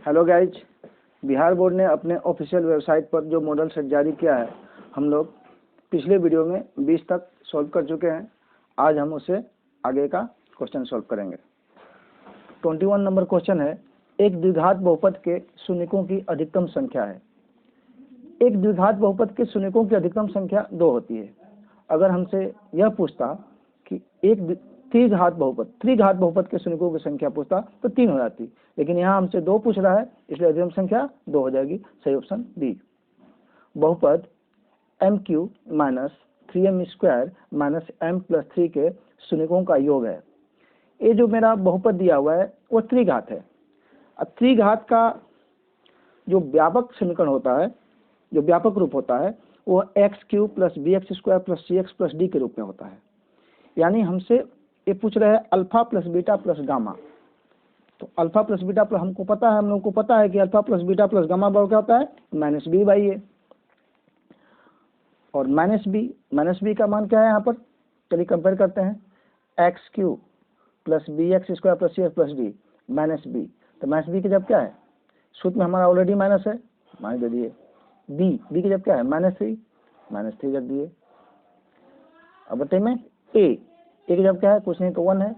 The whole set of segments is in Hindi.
हेलो गाइज, बिहार बोर्ड ने अपने ऑफिशियल वेबसाइट पर जो मॉडल सेट जारी किया है, हम लोग पिछले वीडियो में 20 तक सॉल्व कर चुके हैं। आज हम उसे आगे का क्वेश्चन सॉल्व करेंगे। 21 नंबर क्वेश्चन है, एक द्विघात बहुपद के शून्यकों की अधिकतम संख्या है। एक द्विघात बहुपद के शून्यकों की अधिकतम संख्या 2 होती है। अगर हमसे यह पूछता कि एक त्रिघात बहुपद के शून्यकों की संख्या पूछता तो 3 हो जाती, लेकिन यहाँ हमसे 2 पूछ रहा है, इसलिए अधिकतम संख्या 2 हो जाएगी। सही ऑप्शन डी। बहुपद m³ - 3m² - m+3 के शून्यकों का योग है। ये जो मेरा बहुपद दिया हुआ है वो त्रिघात है। अब त्रिघात का जो व्यापक समीकरण होता है, जो व्यापक रूप होता है, वो x³ + bx² + cx + d के रूप में होता है। यानी हमसे ये पूछ रहे हैं alpha plus beta plus gamma. तो अल्फा प्लस बीटा प्लस हमको पता है, हम लोग को पता है कि alpha plus beta plus gamma बराबर क्या होता है, -b/a। और -b का मान क्या है यहाँ पर, चलिए कंपेयर करते हैं। x³ + bx² + cx + d -b, तो -b की जब क्या है, सूत्र में हमारा ऑलरेडी माइनस है, माइनस दे दिए। b की जब क्या है, -3 रख दिए। अब बटे में a की जब क्या है, कुछ नहीं तो 1 है,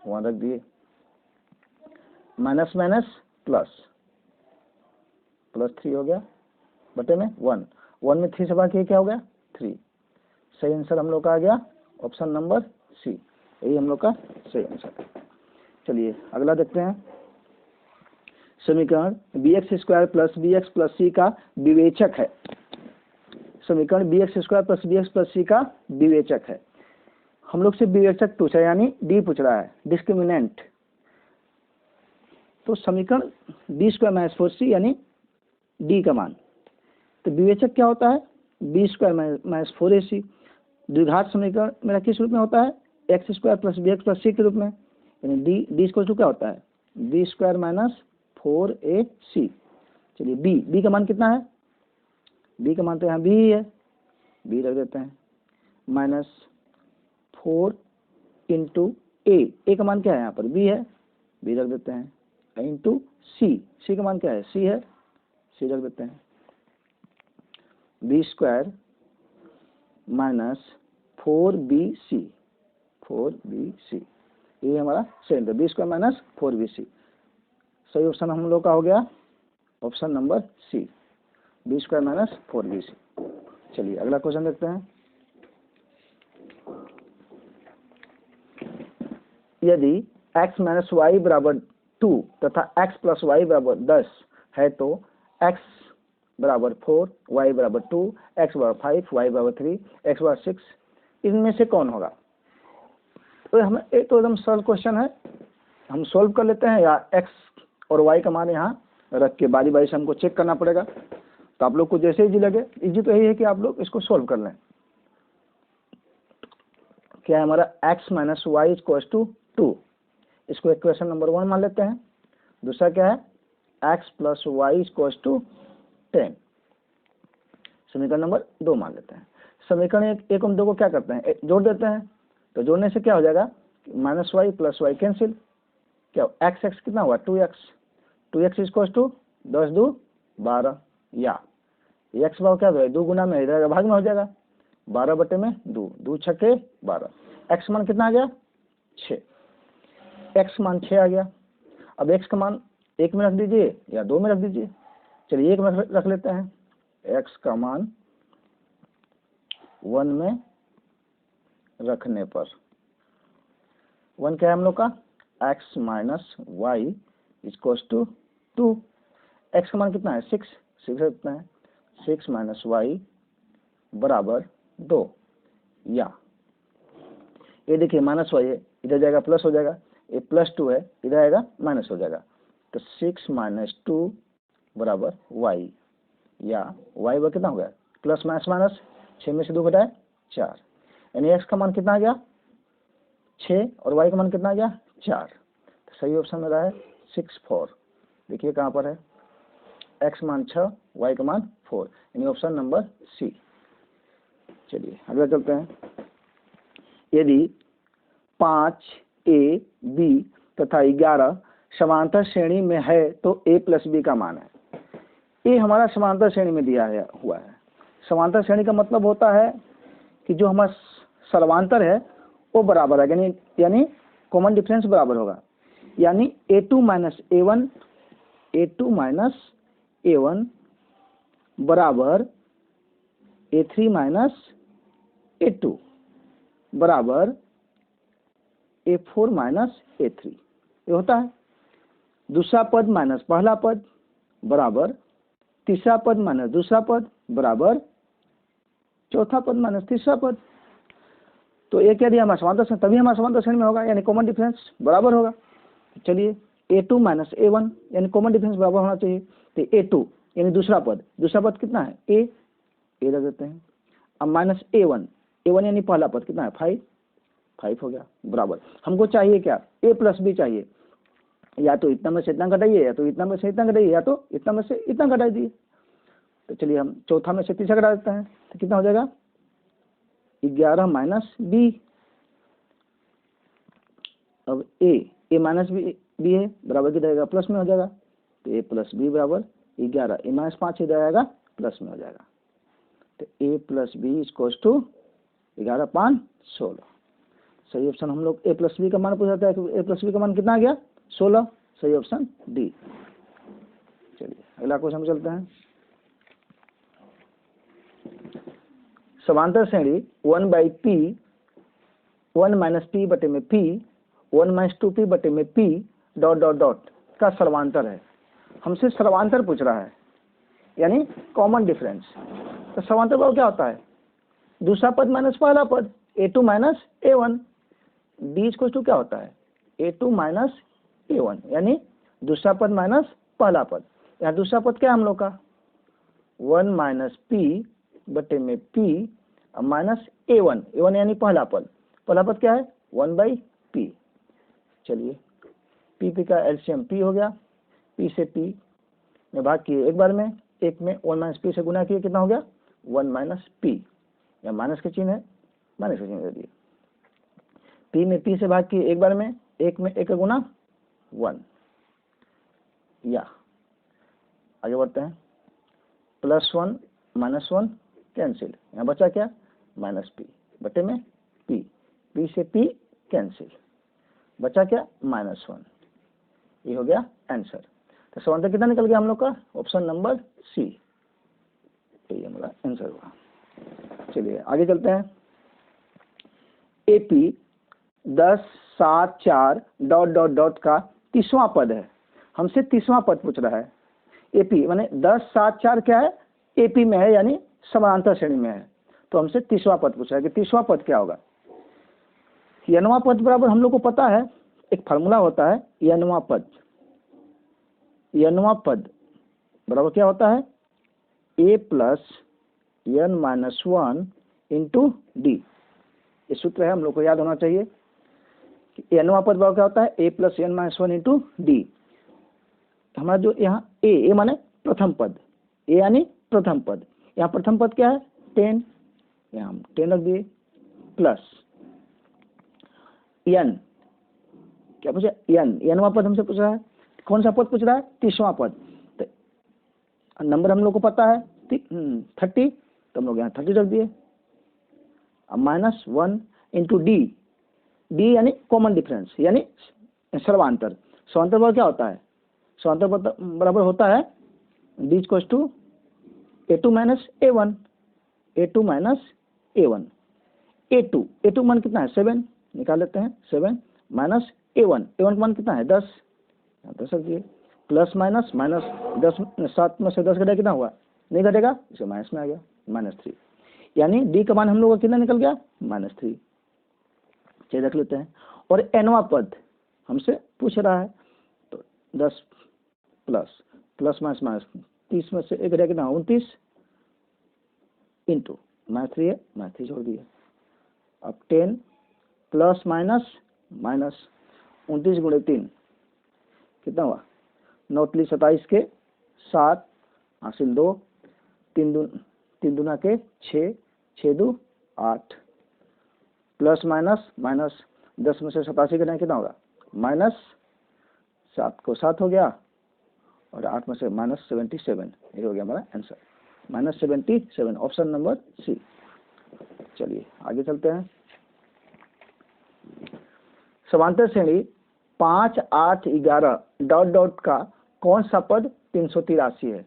1 रख दिए। माइनस माइनस प्लस 3 हो गया, बटे में 1 में 3 से बाकी क्या हो गया, 3। सही आंसर हम लोग का आ गया ऑप्शन नंबर सी। यही हम लोग का सही आंसर है। चलिए अगला देखते हैं। समीकरण bx² + bx + c का विवेचक है। समीकरण bx² + bx + c का विवेचक है। हम लोग से विवेचक पूछा, यानी डी पूछ रहा है, डिस्क्रिमिनेंट। तो समीकरण b² - 4c यानी डी का मान। तो विवेचक क्या होता है, b² - 4ac। द्विघात समीकरण मेरा किस रूप में होता है, x² + bx + c के रूप में, यानी डी इसको क्या होता है, b² - 4ac। चलिए b का मान कितना है, b का मान तो यहाँ b ही है, b रख देते हैं। -4 × a का मान क्या है यहाँ पर, b है, b रख देते हैं। इंटू c का मान क्या है, c है, c रख देते हैं। b² - 4bc, ये हमारा सही आंसर, b² - 4bc। सही ऑप्शन हम लोग का हो गया ऑप्शन नंबर सी, b² - 4bc। चलिए अगला क्वेश्चन देखते हैं। यदि x - y = 2 तथा x + y = 10 है तो x = 4, y = 2, x = 5, y = 3, x = 6 इनमें से कौन होगा। तो हमें एक तो एकदम सरल क्वेश्चन है, हम सोल्व कर लेते हैं, या x और y का मान यहाँ रख के बारी बारी से हमको चेक करना पड़ेगा। तो आप लोग को जैसे इजी लगे, इजी तो यही है कि आप लोग इसको सोल्व कर लें। क्या है हमारा, x - y = 2, इसको इक्वेशन नंबर 1 मान लेते हैं। दूसरा क्या है, x + y = 10, समीकरण नंबर 2 मान लेते हैं। समीकरण एक हम 2 को क्या करते हैं, जोड़ देते हैं। तो जोड़ने से क्या हो जाएगा, -y + y कैंसिल, क्या x कितना हुआ, 2x = 10 2 12, या x भाव क्या, 2 गुना में इधर भाग में हो जाएगा, 12 बटे में 2, 2 × 6 = 12। x मान कितना आ गया, 6, x मान 6 आ गया। अब x का मान 1 में रख दीजिए या 2 में रख दीजिए। चलिए 1 में रख लेते हैं। x का मान 1 में रखने पर 1 क्या है हम लोग का, x - y = 2, x का मान कितना है, 6 कितना है, 6 - y = 2, या ये देखिए -y है, इधर जाएगा प्लस हो जाएगा, ये +2 है, इधर आएगा माइनस हो जाएगा। तो 6 - 2 = y, या y कितना हो गया, प्लस माइनस 6 में से 2 घटाए 4, यानी x का मान कितना आ गया 6 और y का मान कितना आ गया 4। तो सही ऑप्शन मेरा है 6 4। देखिए कहाँ पर है, x मान 6, y का मान 4, यानी ऑप्शन नंबर सी। चलिए अगला चलते हैं। यदि 5 a b तथा 11 समांतर श्रेणी में है तो a प्लस बी का मान है। ए हमारा समांतर श्रेणी में दिया हुआ है। समांतर श्रेणी का मतलब होता है कि जो हमारा सर्वांतर है वो बराबर है, यानी कॉमन डिफरेंस बराबर होगा। यानी a2 माइनस a1 बराबर a3 माइनस a2 बराबर a4 माइनस a3, ये होता है। दूसरा पद माइनस पहला पद बराबर तीसरा पद माइनस दूसरा पद बराबर चौथा पद माइनस तीसरा पद। तो एक यदि हमारा समांतर श्रेणी, तभी हमारा समांतर श्रेणी में होगा, यानी कॉमन डिफरेंस बराबर होगा। चलिए a2 माइनस a1 यानी कॉमन डिफरेंस बराबर होना चाहिए। तो a2 यानी दूसरा पद कितना है a रख देते हैं। अब माइनस a1 यानी पहला पद कितना है 5 हो गया बराबर। हमको चाहिए क्या, a प्लस बी चाहिए। या तो इतना में से इतना घटाइए, या तो इतना में से इतना घटाइए, या तो इतना में से इतना घटा दिए। तो चलिए हम चौथा में से तीसरा घटा देते हैं, तो कितना हो जाएगा 11 माइनस बी। अब ए माइनस बी है बराबर की रहेगा प्लस में हो जाएगा। तो a प्लस बी बराबर 11, ए माइनस 5 इधर आएगा प्लस में हो जाएगा। तो a plus B equals to 11 5 16। सही ऑप्शन हम लोग a प्लस बी का मान पूछा था, a प्लस बी का मान कितना आ गया 16। सही ऑप्शन डी। चलिए अगला क्वेश्चन चलते हैं। समांतर श्रेणी 1/p 1 माइनस p बटे में p 1 माइनस 2p बटे में p डॉट डॉट डॉट का सर्वांतर है। हमसे सर्वांतर पूछ रहा है, यानी कॉमन डिफरेंस। तो सर्वांतर भाव क्या होता है, दूसरा पद माइनस पहला पद a2 minus a1। d equal to क्या होता है a2 माइनस a1, यानी दूसरा पद माइनस पहला पद। यहाँ दूसरा पद क्या है हम लोग का 1 माइनस p बटे में p माइनस a1 यानी पहला पद क्या है 1/p। चलिए p का एलसीएम p हो गया, p से p में भाग किए एक बार में, एक में 1 माइनस p से गुना किए, कितना हो गया 1 माइनस p। या माइनस का चिन्ह है, माइनस का चिन्ह दे दिए। p में p से भाग किए एक बार में, एक में 1 का गुना 1। या आगे बढ़ते हैं, +1 -1 कैंसिल, यहाँ बचा क्या माइनस p बटे में p, p से p कैंसिल, बचा क्या -1। ये हो गया आंसर। तो समांतर कितना निकल गया हम लोग का, ऑप्शन नंबर सी, यही हमारा आंसर हुआ। चलिए आगे चलते हैं। AP 10 7 4 डॉट डॉट डॉट का 30वां पद है। हमसे 30वां पद पूछ रहा है। AP माने 10 7 4 क्या है, AP में है, यानी समांतर श्रेणी में है। तो हमसे 30वां पद पूछ रहा है कि 30वां पद क्या होगा। n वां पद बराबर हम लोग को पता है, एक फार्मूला होता है n वां पद बराबर क्या होता है a plus n minus 1 into D. ये सूत्र है, हम लोग को याद होना चाहिए कि n वां पद बराबर क्या होता है a plus n minus 1 into D. हमारा जो यहाँ a माने प्रथम पद, a यानी प्रथम पद, यहाँ प्रथम पद क्या है 10, यहाँ हम 10 रख दिए, प्लस n क्या पूछा n वां पद हमसे पूछ रहा है। कौन सा पद पूछ रहा है 30वां पद। तो नंबर हम लोग को पता है 30, तो हम लोग यहाँ 30 रख दिए। अब -1 इंटू डी, डी यानी कॉमन डिफरेंस, यानी सर्वांतर। सर्वांतर बराबर क्या होता है, सर्वांतर बराबर होता है D equal to a2 minus a1, a2 minus a1। a2 मान कितना है 7, निकाल लेते हैं 7 माइनस a1 का मान कितना है 10, 10 रख दिए, प्लस माइनस 10 7 में से 10 घटा कितना हुआ, नहीं घटेगा, इसे माइनस में आ गया -3। यानी डी का मान हम लोग का कितना निकल गया -3। चलिए रख लेते हैं। और n वां पद हमसे पूछ रहा है, तो 10 प्लस माइनस 30 में से 1 घटा कितना 29 इंटू -3 है, -3 छोड़ दिए। अब 10 प्लस माइनस 29 गुणे 3 कितना हुआ 9 3 27 के 7 हासिल 2, 3 दूना के 6, 6 2 8, प्लस माइनस 10 में से 87 करना कितना होगा 7 को 7 हो गया और 8 में से -77, ये हो गया हमारा आंसर -77, ऑप्शन नंबर सी। चलिए आगे चलते हैं। समांतर श्रेणी 5, 8, 11 डॉट डॉट का कौन सा पद 383 है?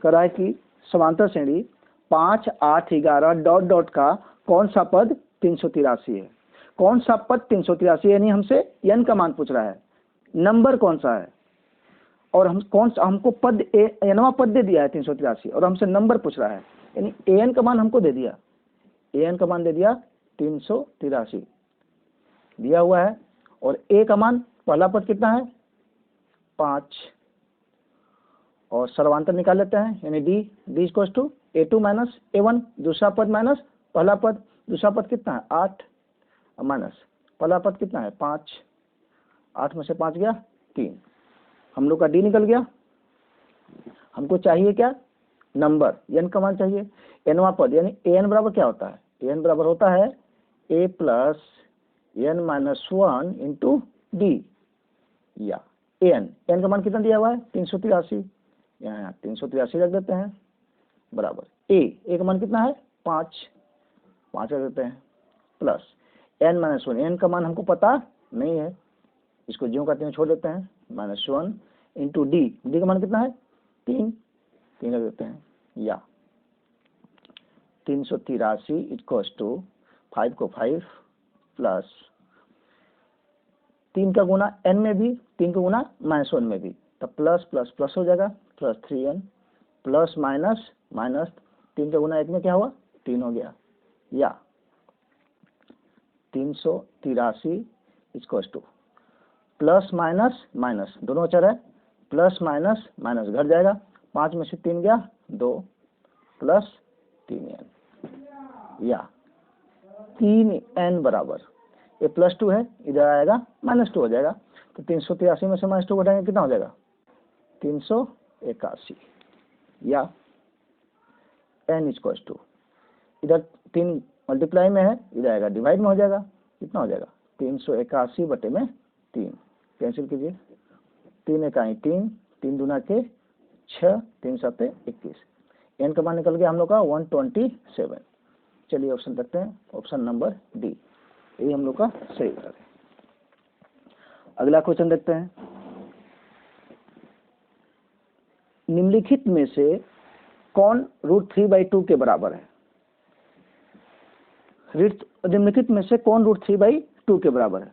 कह रहा है कि समांतर श्रेणी 5, 8, 11 डॉट डॉट का कौन सा पद 383 है। कौन सा पद 383 यानी हमसे n का मान पूछ रहा है, नंबर कौन सा है, और हमको पद nवा पद दे दिया है 383 और हमसे नंबर पूछ रहा है, यानी an का मान हमको दे दिया, an का मान दे दिया 383 दिया हुआ है, और a का मान पहला पद कितना है 5, और सर्वांतर निकाल लेते हैं, यानी d equals to a2 minus a1, दूसरा पद माइनस पहला पद, दूसरा पद कितना है 8 माइनस पहला पद कितना है 5, 8 में से 5 गया 3, हम लोग का d निकल गया। हमको चाहिए क्या, नंबर, n का मान चाहिए, nवा पद, यानी an बराबर क्या होता है, an बराबर होता है a plus n minus 1 into D, या n का मान कितना दिया हुआ है 383, यहाँ 383 रख देते हैं, बराबर a का मान कितना है 5 रख देते हैं, प्लस n माइनस 1, n का मान हमको पता नहीं है, इसको ज्यों का त्यों छोड़ देते हैं, -1 इंटू डी का मान कितना है 3 रख देते हैं, या 383 इक्वल्स टू 5 को 5 प्लस 3 का गुना n में भी, 3 का गुना -1 में भी, तब प्लस प्लस प्लस हो जाएगा, plus 3n plus minus minus 3 का गुना 1 में क्या हुआ 3 हो गया, या 383 equals two plus minus minus दोनों अचर है, प्लस माइनस माइनस घट जाएगा, 5 में से 3 गया 2 प्लस 3n, या 3n बराबर, ये +2 है, इधर आएगा -2 हो जाएगा, तो 383 में से -2 घटाएंगे कितना हो जाएगा 381, या n इक्वल्स टू, इधर 3 मल्टीप्लाई में है, इधर आएगा डिवाइड में हो जाएगा, कितना हो जाएगा 381 बटे में 3, कैंसिल कीजिए, 3 इकाई 3, 3 दूना के 6, 3 7 21, n का मान निकल गया हम लोग का 127। चलिए ऑप्शन रखते हैं, ऑप्शन नंबर डी, यही हम लोग का सही उत्तर है। अगला क्वेश्चन देखते हैं, निम्नलिखित में से कौन √3/2 के बराबर है? निम्नलिखित में से कौन √3/2 के बराबर है?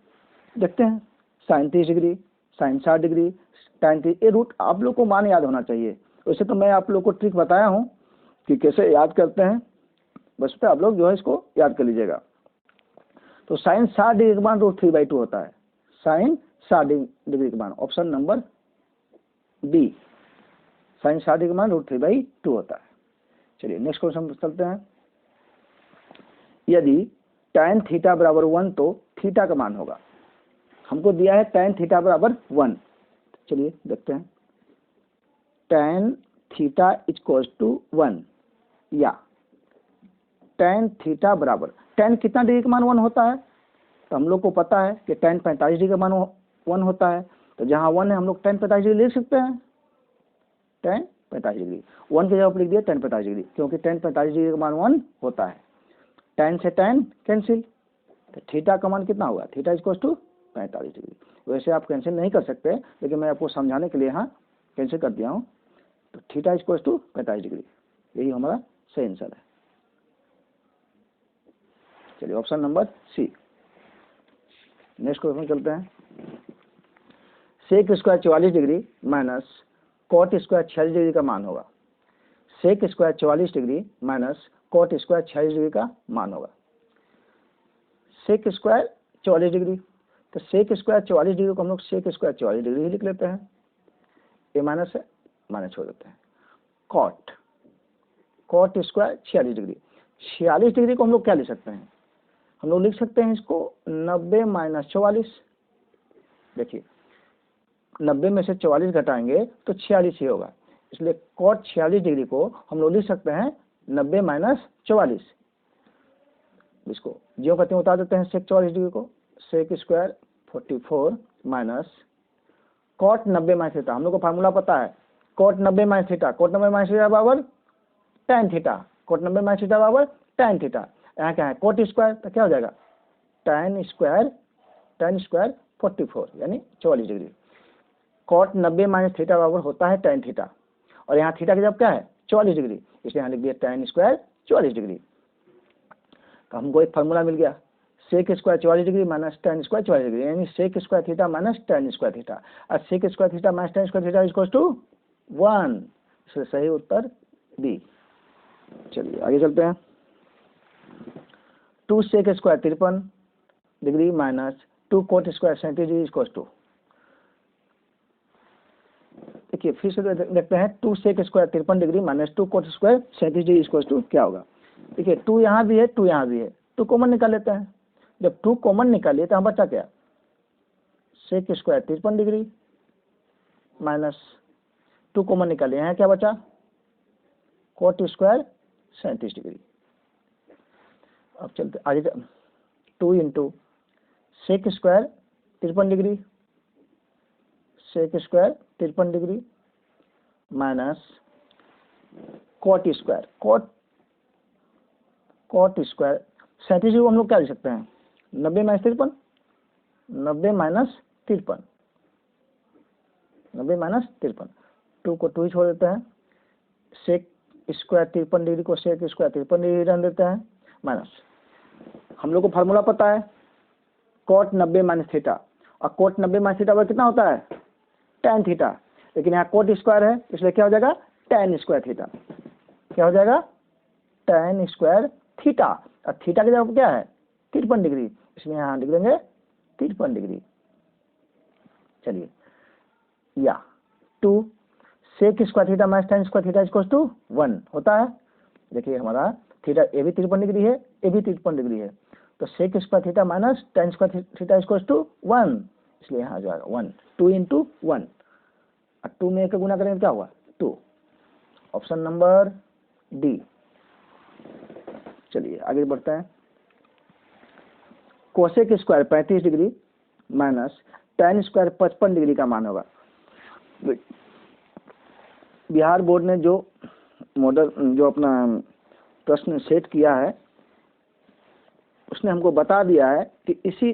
देखते हैं, sin 30 degree, sin 60 degree, tan 30, ये रूट आप लोग को मान याद होना चाहिए। वैसे तो मैं आप लोग को ट्रिक बताया हूँ कि कैसे याद करते हैं, बस पे आप लोग जो है इसको याद कर लीजिएगा। तो sin 60 डिग्री का मान √3/2 होता है, sin 60 डिग्री का मान, option number D, sin 60 degree का मान √3/2 होता है। चलिए नेक्स्ट क्वेश्चन पर चलते हैं, यदि tan थीटा बराबर 1 तो थीटा का मान होगा, हमको दिया है tan थीटा बराबर 1, चलिए देखते हैं, tan थीटा इक्वल्स टू 1, या tan थीटा बराबर, tan कितना डिग्री का मान 1 होता है, तो हम लोग को पता है कि tan 45 डिग्री का मान 1 होता है, तो जहाँ 1 है हम लोग tan 45 डिग्री लिख सकते हैं, tan 45 डिग्री, 1 की जगह पर लिख दिया tan 45 डिग्री, क्योंकि tan 45 डिग्री का मान 1 होता है, tan से tan कैंसिल, तो थीटा का मान कितना होगा, थीटा इक्वल्स टू 45 डिग्री। वैसे आप कैंसिल नहीं कर सकते, लेकिन मैं आपको समझाने के लिए यहाँ कैंसिल कर दिया हूँ, तो थीटा इक्वल्स टू 45 डिग्री, यही हमारा सही आंसर है। चलिए option number C. Next question चलते हैं, sec square 44 degree minus cot square 46 degree का मान होगा, sec square 44 degree minus cot square 46 degree का मान होगा। सेक स्क्वायर 44 डिग्री, तो सेक स्क्वायर 44 डिग्री को हम लोग सेक स्क्वायर 44 डिग्री ही लिख लेते हैं, ए माइनस है माइनस छोड़ देते हैं, कॉट स्क्वायर 46 डिग्री, 46 डिग्री को हम लोग क्या लिख सकते हैं, हम लोग लिख सकते हैं इसको 90 माइनस 44, देखिए 90 में से 44 घटाएंगे तो 46 ही होगा, इसलिए कॉट 46 डिग्री को हम लोग लिख सकते हैं 90 माइनस 44, इसको ज्यों का त्यों उतार देते हैं सेक 44 डिग्री को, sec square 44 minus cot 90 minus theta, हम लोग को फार्मूला पता है, cot 90 minus theta, cot 90 minus theta बराबर tan theta, cot 90 minus theta बराबर tan थीटा। यहाँ क्या है कोट स्क्वायर, तो क्या हो जाएगा tan स्क्वायर 44 यानी 44 डिग्री। कॉट 90 माइनस थीटा बराबर होता है tan थीटा, और यहाँ थीटा की जब क्या है 44 डिग्री, इसलिए यहाँ लिख दिया tan स्क्वायर 44 डिग्री। तो हमको एक फार्मूला मिल गया, sec square 44 degree minus tan square 44 degree, यानी sec square theta minus tan square theta, और sec square theta minus tan square theta equals to 1। इसलिए सही उत्तर बी। चलिए आगे चलते हैं। 2 sec square 53 degree minus 2 cot square 37 degree equals to, देखिए फिर से देखते हैं, 2 sec square 53 degree minus 2 cot square 37 degree equals to क्या होगा। देखिए 2 यहाँ भी है 2 यहाँ भी है, 2 कॉमन निकाल लेते हैं। जब 2 कॉमन निकालिए तो हम बचा क्या, sec square 53 degree minus 2 common निकालिए, यहाँ क्या बचा कोट स्क्वायर 37 डिग्री। अब चलते आगे, 2 into sec square 53 degree, sec square 53 degree minus cot square, cot square 37 degree को हम लोग क्या लिख सकते हैं 90 माइनस 53, 90 माइनस 53, 90 माइनस 53, 2 को 2 ही छोड़ देते हैं, सेक स्क्वायर 53 डिग्री को सेक स्क्वायर 53 डिग्री रन देते हैं माइनस, हम लोग को फार्मूला पता है कॉट 90 माइनस थीटा, और कॉट 90 माइनस थीटा पर कितना होता है tan थीटा, लेकिन यहाँ कोट स्क्वायर है इसलिए क्या हो जाएगा tan स्क्वायर थीटा, क्या हो जाएगा tan स्क्वायर थीटा, और थीटा की जगह क्या है 53 डिग्री, इसलिए यहाँ लिख देंगे 53 डिग्री। चलिए या 2 sec square theta minus tan square theta equals to 1 होता है। देखिए हमारा थीटा ए भी 53 डिग्री है, ए भी 53 डिग्री है, तो sec square theta minus tan square theta equals to 1, इसलिए यहाँ आ जाएगा 1, 2 इंटू 1, और 2 में 1 का गुना करेंगे क्या हुआ 2, ऑप्शन नंबर डी। चलिए आगे बढ़ते हैं। Cosec square 35 degree minus tan square 55 degree का मान होगा। बिहार बोर्ड ने जो मॉडल जो अपना प्रश्न सेट किया है उसने हमको बता दिया है कि इसी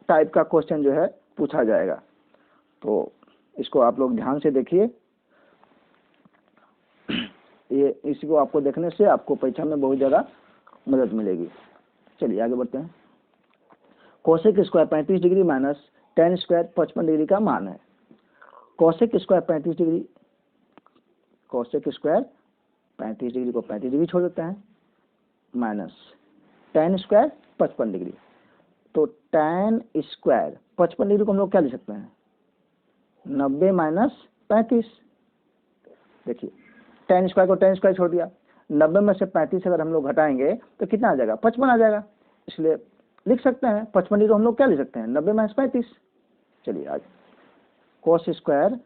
टाइप का क्वेश्चन जो है पूछा जाएगा, तो इसको आप लोग ध्यान से देखिए, ये इसी को आपको देखने से आपको परीक्षा में बहुत ज़्यादा मदद मिलेगी। चलिए आगे बढ़ते हैं। Cosec square 35 degree minus tan square 55 degree का मान है। Cosec square 35 degree, cosec square 35 degree को 35 डिग्री छोड़ देते हैं माइनस tan स्क्वायर 55 डिग्री, तो tan स्क्वायर 55 डिग्री को हम लोग क्या लिख सकते हैं 90 माइनस 35। देखिए tan स्क्वायर को tan स्क्वायर छोड़ दिया, 90 में से 35 अगर हम लोग घटाएंगे तो कितना आ जाएगा 55 आ जाएगा, इसलिए लिख सकते हैं 55 डिग्री को हम लोग क्या लिख सकते हैं 90 माइनस 35। चलिए आज cosec square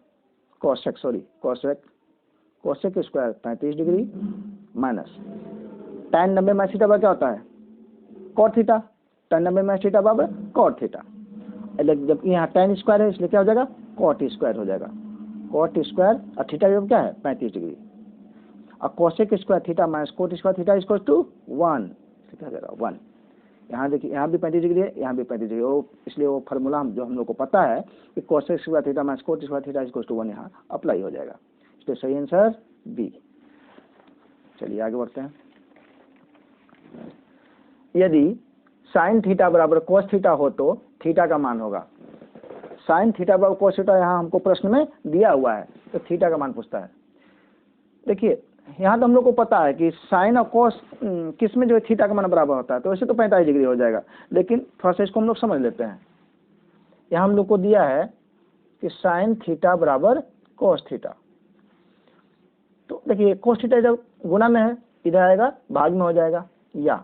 35 degree minus tan 90 minus theta क्या होता है cot theta, tan 90 minus theta बराबर कॉट थीटा, जब यहाँ tan स्क्वायर है इसलिए क्या हो जाएगा कॉट स्क्वायर हो जाएगा, कॉट स्क्वायर और थीटा जब क्या है 35 डिग्री, और cosec square theta minus cot square theta equal to 1, क्या हो जाएगा 1। यहाँ देखिए यहाँ भी 35 डिग्री है, यहाँ भी 35 डिग्री, वो इसलिए वो फार्मूला जो हम लोग को पता है कि cosec square theta minus cot square theta equal to 1 यहाँ अप्लाई हो जाएगा, इसलिए सही आंसर बी। चलिए आगे बढ़ते हैं। यदि साइन थीटा बराबर कोस थीटा हो तो थीटा का मान होगा। साइन थीटा बराबर कोस थीटा यहाँ हमको प्रश्न में दिया हुआ है, तो थीटा का मान पूछता है। देखिए यहाँ तो हम लोग को पता है कि साइन और कोस किस में जो है थीटा का मान बराबर होता है, तो वैसे तो 45 डिग्री हो जाएगा, लेकिन थोड़ा सा इसको हम लोग समझ लेते हैं। यहाँ हम लोग को दिया है कि साइन थीटा बराबर कोस थीटा, तो देखिए कोस थीटा जब गुना में है इधर आएगा भाग में हो जाएगा, या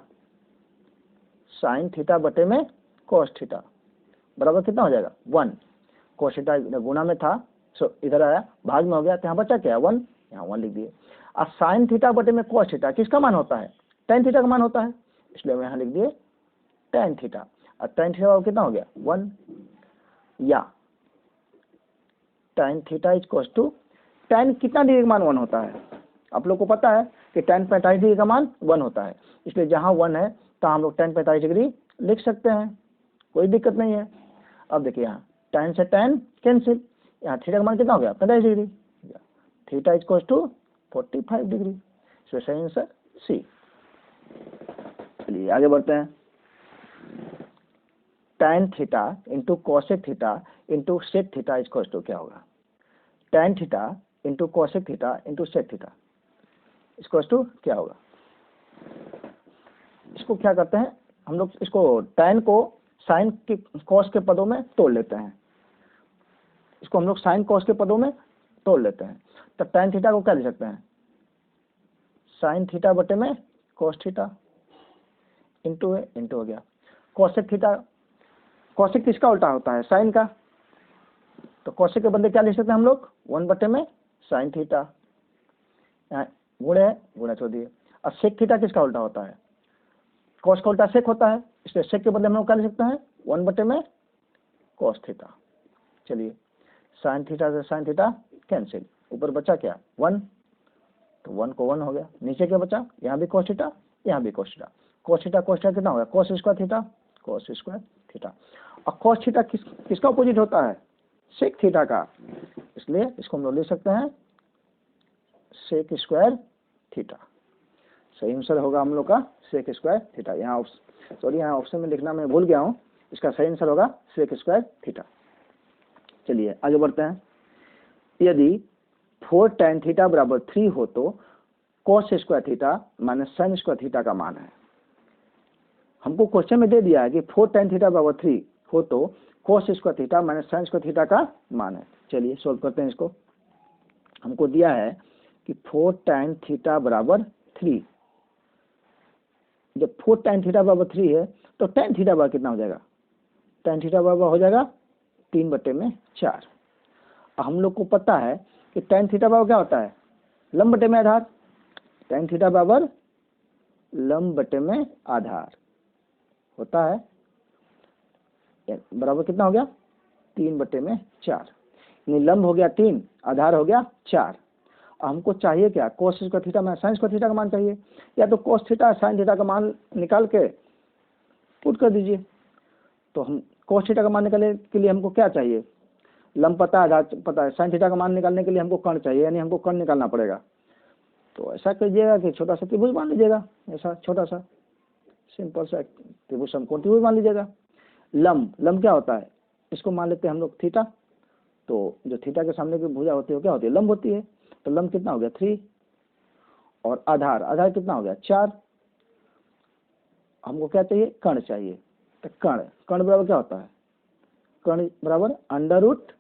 साइन थीटा बटे में कोस थीटा बराबर कितना हो जाएगा 1, कोस थीटा गुना में था सो इधर आया भाग में हो गया, तो यहाँ बचा क्या 1, यहाँ 1 लिख दिए। और साइन थीटा बटे में कोस थीटा किसका मान होता है tan थीटा का मान होता है, इसलिए हम यहाँ लिख दिए tan थीटा, और tan थीटा कितना हो गया 1, या tan theta is equal to, tan कितना डिग्री का मान 1 होता है, आप लोग को पता है कि tan 45 डिग्री का मान 1 होता है, इसलिए जहाँ 1 है तो हम लोग tan 45 डिग्री लिख सकते हैं, कोई दिक्कत नहीं है। अब देखिए यहाँ tan से tan कैंसिल, यहाँ थीटा का मान कितना हो गया 45 degree, theta is equal to 45 degree, इसमें सही आंसर सी। चलिए आगे बढ़ते हैं। tan theta into cosec theta into sec theta is equal to क्या होगा, tan theta into cosec theta into sec theta equal to क्या होगा। इसको क्या करते हैं हम लोग, इसको tan को साइन के कॉस के पदों में तोड़ लेते हैं, इसको हम लोग साइन कॉस के पदों में तोड़ लेते हैं, तो tan थीटा को क्या लिख सकते हैं, साइन थीटा बटे में कॉस थीटा इंटू है, इंटू हो गया कॉसेक थीटा, कॉसेक किसका उल्टा होता है, साइन का, तो कॉसेक के बदले क्या लिख सकते हैं हम लोग 1 बटे में साइन थीटा, यहाँ गुणे है गुणे छोड़ दिए। अब सेक थीटा किसका उल्टा होता है, कॉस का उल्टा सेक होता है, इसलिए सेक के बदले हम लोग क्या लिख सकते हैं 1 बटे में कॉस थीटा। चलिए साइन थीटा से साइन थीटा कैंसिल, ऊपर बचा क्या 1, तो 1 को 1 हो गया, नीचे क्या बचा, यहाँ भी कॉस थीटा यहाँ भी कॉस थीटा, कॉस थीटा कितना हो गया cos square theta, cos square theta. और कॉस थीटा किसका अपोजिट होता है, सेक थीटा का, इसलिए इसको हम लोग लिख सकते हैं सेक स्क्वायर थीटा, सही आंसर होगा हम लोग का सेक स्क्वायर थीटा। यहाँ सॉरी यहाँ ऑप्शन में लिखना मैं भूल गया हूँ, इसका सही आंसर होगा सेक स्क्वायर थीटा। चलिए आगे बढ़ते हैं। यदि 4 tan थीटा बराबर 3 हो तो cos square theta minus sine square theta का मान है। हमको क्वेश्चन में दे दिया है कि 4 tan थीटा बराबर 3 हो तो cos square theta minus sine square theta का मान है। चलिए सोल्व करते हैं इसको। हमको दिया है कि 4 tan थीटा बराबर 3, जब 4 tan थीटा बराबर 3 है तो tan थीटा बराबर कितना हो जाएगा, tan थीटा बराबर हो जाएगा 3 बटे में 4। हम लोग को पता है कि tan थीटा बराबर क्या होता है, लंब बटे में आधार, tan थीटा बराबर लंब बटे में आधार होता है, बराबर कितना हो गया 3 बटे में 4, यानी लंब हो गया 3, आधार हो गया 4। हमको चाहिए क्या, कोस स्क्वायर थीटा में साइन स्क्वायर थीटा का मान चाहिए, या तो कोस थीटा साइन थीटा का मान निकाल के पुट कर दीजिए। तो हम कोस थीटा का मान निकालने के लिए हमको क्या चाहिए, लंब पता है आधार पता है, साइन थीटा का मान निकालने के लिए हमको कर्ण चाहिए, यानी हमको कर्ण निकालना पड़ेगा। तो ऐसा कीजिएगा कि छोटा सा त्रिभुज मान लीजिएगा, ऐसा छोटा सा सिंपल सा त्रिभुज समकोण त्रिभुज मान लीजिएगा। लंब क्या होता है, इसको मान लेते हैं हम लोग थीटा, तो जो थीटा के सामने की भुजा होती है क्या होती है, लंब होती है। तो लंब कितना हो गया 3, और आधार कितना हो गया 4। हमको क्या चाहिए, कर्ण चाहिए, तो कर्ण बराबर क्या होता है, कर्ण बराबर अंडर रूट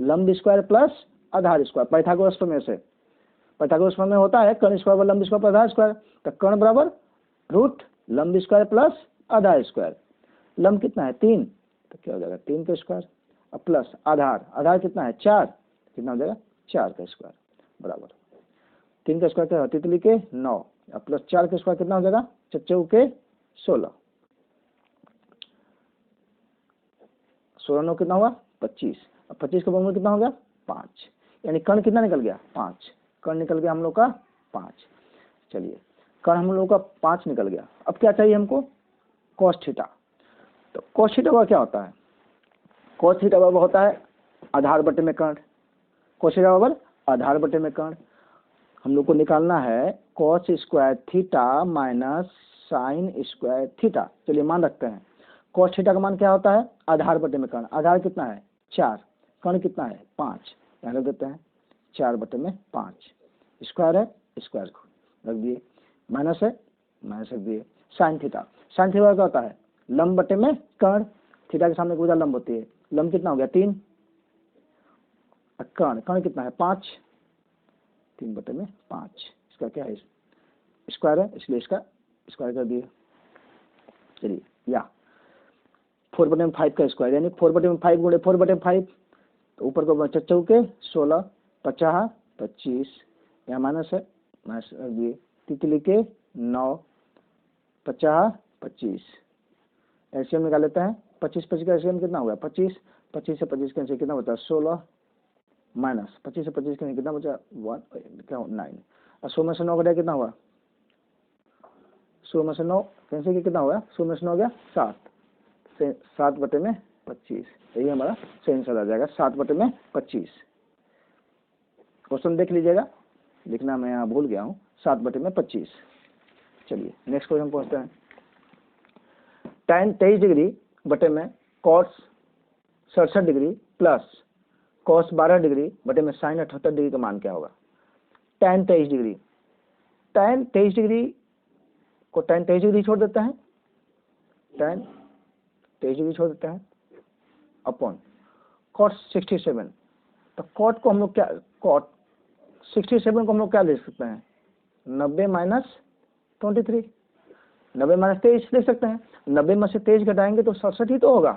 लंब स्क्वायर प्लस आधार स्क्वायर, पाइथागोरस प्रमेय से, पाइथागोरस प्रमेय होता है कर्ण स्क्वायर बराबर लंब स्क्वायर प्लस आधार स्क्वायर, तो कर्ण बराबर रूट लंब स्क्वायर प्लस आधार स्क्वायर। लंब कितना है 3, तो क्या हो जाएगा 3 का स्क्वायर, अब प्लस आधार कितना है 4, कितना हो जाएगा 4 का स्क्वायर बराबर 3 का स्क्वायर क्या है तितली के 9, अब प्लस 4 का स्क्वायर कितना हो जाएगा चच्चू के 16, 16 9 कितना हुआ 25, अब 25 का वर्गमूल कितना हो गया 5, यानी कर्ण कितना निकल गया 5, कर्ण निकल गया हम लोग का 5। चलिए कर्ण हम लोग का 5 निकल गया। अब क्या चाहिए हमको, कॉस थीटा। तो कॉस थीटा क्या होता है, कॉस थीटा बराबर होता है आधार बटे में कर्ण, कॉस थीटा बराबर आधार बटे में कर्ण। हम लोग को निकालना है cos square theta minus sine square theta. चलिए मान रखते हैं, कॉस थीटा का मान क्या होता है आधार बटे में कर्ण, आधार कितना है 4, कर्ण कितना है 5, यहाँ रख देते हैं 4 बटे में 5, स्क्वायर है स्क्वायर को रख दिए, माइनस है माइनस रख दिए। साइन थीटा क्या होता है लंब बटे में कर्ण, थीटा के सामने भुजा लंब होती है, लंब कितना हो गया 3, कर्ण कितना है 5, 3 बटे में 5, इसका क्या है स्क्वायर है, इसलिए इसका स्क्वायर कर दिए। चलिए या 4 बटे में 5 का स्क्वायर, यानी 4 बटे में 5 गुणे 4 बटे में 5, तो ऊपर को चच्चू के 16 50 25, यहाँ माइनस है माइनस रख दिए, तितली के 9 50 25, एलसीएम निकाल लेते हैं, 25 25 का एलसीएम कितना होगा 25, 25 से 25 कैंसिल कितना होता है 16, माइनस 25 से 25 के कितना बचा 1 क्या 9, और 100 में से 9 घटाया कितना हुआ 100 में से 9 कैंसिल किया कितना हुआ 100 में से 9 हो गया 7/25। यही हमारा सही आंसर आ जाएगा 7/25। क्वेश्चन देख लीजिएगा, लिखना मैं यहाँ भूल गया हूँ 7/25। चलिए नेक्स्ट क्वेश्चन पहुँचते हैं। tan 23 डिग्री बटे में cos 67 degree plus cos 12 degree बटे में sin 78 डिग्री का मान क्या होगा। tan 23 डिग्री को tan 23 डिग्री छोड़ देते हैं, tan 23 डिग्री छोड़ देते हैं अपॉन cot 67। तो cot को हम लोग क्या cot 67 को हम लोग क्या लिख सकते हैं 90 माइनस 23, 90 माइनस 23 लिख सकते हैं। 90 में से 23 घटाएंगे तो 67 ही तो होगा,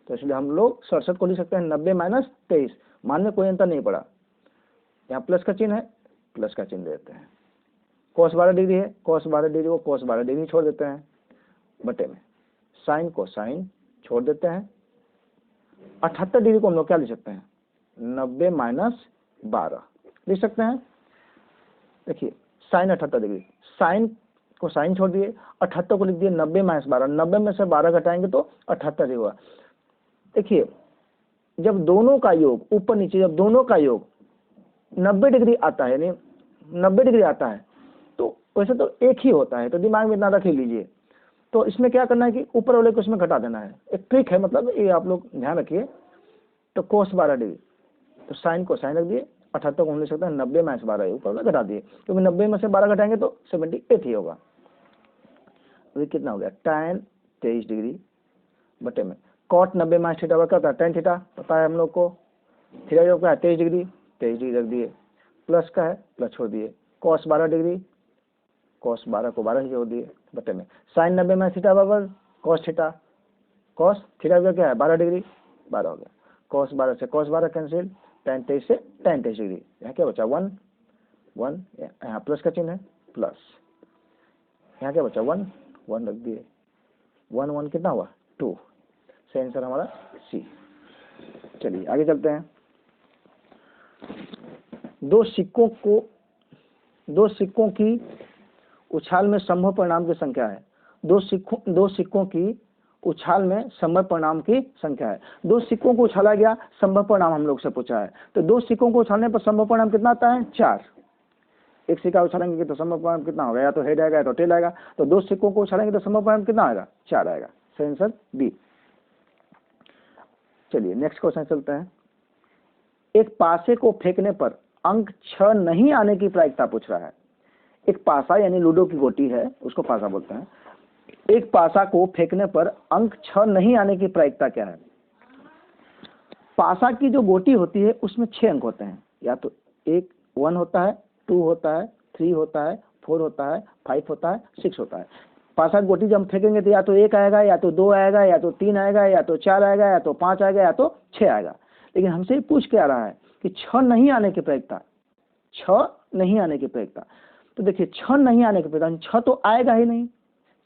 तो इसलिए हम लोग 67 को लिख सकते हैं 90 माइनस 23। मान में कोई अंतर नहीं पड़ा, यहाँ प्लस का चिन्ह है, प्लस का चिन्ह देते हैं। cos 12 डिग्री है, cos 12 डिग्री को cos 12 डिग्री छोड़ देते हैं बटे में sin को sin छोड़ देते हैं। 78 डिग्री को हम लोग क्या लिख सकते हैं 90 माइनस 12 लिख सकते हैं। देखिए sin 78 डिग्री, sin को sin छोड़ दिए, 78 को लिख दिए 90 माइनस 12, 90 में से 12 घटाएंगे तो 78 ही हुआ। देखिए जब दोनों का योग ऊपर नीचे, जब दोनों का योग 90 डिग्री आता है, यानी 90 डिग्री आता है, तो वैसे तो एक ही होता है, तो दिमाग में इतना रख ही लीजिए। तो इसमें क्या करना है कि ऊपर वाले को इसमें घटा देना है, एक ट्रिक है, मतलब ये आप लोग ध्यान रखिए। तो cos 12 डिग्री, तो sin को sin रख दिए, 78 को हम लिख सकते हैं 90 माइनस 12 ऊपर वाला घटा दिए, क्योंकि 90 में से 12 घटाएंगे तो 78 ही होगा। अभी कितना हो गया tan 23 डिग्री बटे में cot 90 माइनस थीटा क्या होता है tan थीटा, पता है हम लोग को। थीटा जो क्या है 23 डिग्री, 23 डिग्री रख दिए, प्लस का है प्लस छोड़ दिए, cos 12 डिग्री, cos 12 को 12 ही जोड़ दिए बटे में sin 90 माइनस थीटा बराबर cos थीटा, cos थीटा क्या है 12 डिग्री, 12 हो गया। cos 12 से cos 12 कैंसिल, tan 23 से tan 23 डिग्री, यहाँ क्या बचा 1 1, यहाँ प्लस का चिन्ह है प्लस, यहाँ क्या बचा 1 1 रख दिए, 1 1 कितना हुआ 2, सही आंसर हमारा सी। चलिए आगे चलते हैं। दो सिक्कों की उछाल में संभव परिणाम की संख्या है। दो सिक्कों की उछाल में संभव परिणाम की संख्या है। 2 सिक्कों को उछाला गया, संभव परिणाम हम लोग से पूछा है। तो 2 सिक्कों को उछालने पर संभव परिणाम कितना आता है 4। एक सिक्का उछालेंगे तो संभव परिणाम कितना होगा, या तो हेड आएगा या तो टेल आएगा। तो 2 सिक्कों को उछालेंगे तो संभव परिणाम कितना आएगा 4 आएगा, सही आंसर बी। चलिए नेक्स्ट क्वेश्चन चलते हैं। एक पासे को फेंकने पर अंक 6 नहीं आने की प्रायिकता पूछ रहा है। एक पासा यानी लूडो की गोटी है, उसको पासा बोलते हैं। एक पासा को फेंकने पर अंक 6 नहीं आने की प्रायिकता क्या है। पासा की जो गोटी होती है उसमें 6 अंक होते हैं, या तो 1 होता है, 2 होता है, 3 होता है, 4 होता है, 5 होता है, 6 होता है। पासा गोटी जब हम फेंकेंगे तो या तो 1 आएगा, या तो 2 आएगा, या तो 3 आएगा, या तो 4 आएगा, या तो 5 आएगा, या तो 6 आएगा। लेकिन हमसे ये पूछ के आ रहा है कि 6 नहीं आने की प्रायिकता, 6 नहीं आने की प्रायिकता। तो देखिए 6 नहीं आने की प्रायिकता, 6 तो आएगा ही नहीं,